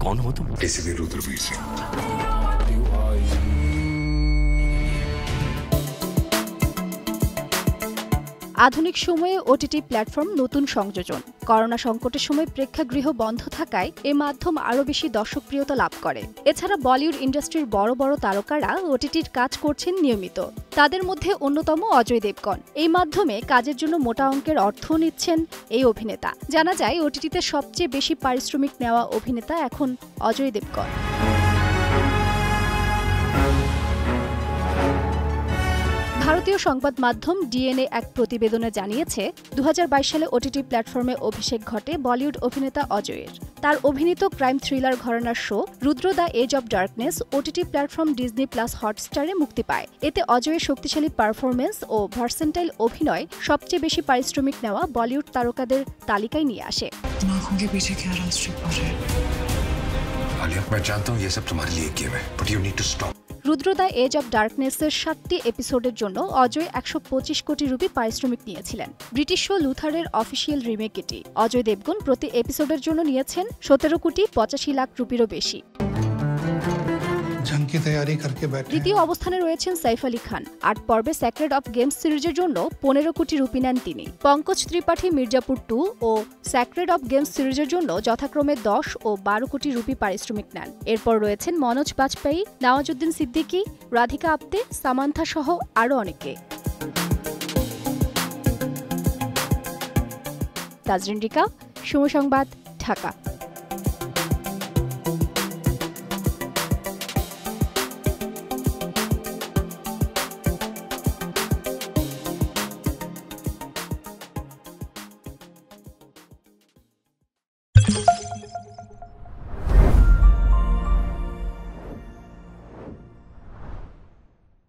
कौन हो तुम? एसीपी रुद्रवीर सिंह। আধুনিক সময়ে ওটিটি প্ল্যাটফর্ম নতুন সংযোজন। করোনা সংকটের সময় প্রেক্ষাগৃহ বন্ধ থাকায় এ মাধ্যম আরও বেশি দর্শকপ্রিয়তা লাভ করে। এছাড়া বলিউড ইন্ডাস্ট্রির বড় বড় তারকারা ওটিটির কাজ করছেন নিয়মিত। তাদের মধ্যে অন্যতম অজয় দেবগন। এই মাধ্যমে কাজের জন্য মোটা অঙ্কের অর্থ নিচ্ছেন এই অভিনেতা। জানা যায় ওটিটিতে সবচেয়ে বেশি পারিশ্রমিক নেওয়া অভিনেতা এখন অজয় দেবগন। ভারতীয় সংবাদ মাধ্যম ডিএনএ এক প্রতিবেদনে জানিয়েছে 2022 সালে ওটিটি প্ল্যাটফর্মে অভিষেক ঘটে বলিউড অভিনেতা অজয়ের। তার অভিনীত ক্রাইম থ্রিলার ঘরানার show Rudra the edge of darkness OTT platform Disney plus হটস্টারে মুক্তি পায়। এতে অজয়ের শক্তিশালী পারফরমেন্স ও ভার্সেন্টাইল অভিনয় সবচেয়ে বেশি পারিশ্রমিক নেওয়া বলিউড তারকাদের তালিকায় নিয়ে আসে। রুদ্র দ্য এজ অব ডার্কনেসের 7টি এপিসোডের জন্য অজয় 125 কোটি রুপি পারিশ্রমিক নিয়েছিলেন। ব্রিটিশ শো লুথারের অফিসিয়াল রিমেক এটি। অজয় দেবগন প্রতি এপিসোডের জন্য নিয়েছেন 17 কোটি 85 লাখ রুপিরও বেশি। দ্বিতীয় অবস্থানে রয়েছেন সাইফ আলী খান। 8 পর্বে সেক্রেড অফ গেমস সিরিজের জন্য 15 কোটি রুপি নেন তিনি। পঙ্কজ ত্রিপাঠী মির্জাপুর 2 ও সেক্রেড অফ গেমস সিরিজের জন্য যথাক্রমে 10 ও 12 কোটি রুপি পারিশ্রমিক নেন। এরপর রয়েছেন মনোজ বাজপেয়ী, নওয়াজুদ্দিন সিদ্দিকী, রাধিকা আপ্তে, সামান্থা সহ আরও অনেকে। তাজরিন রিকা, সময় সংবাদ, ঢাকা।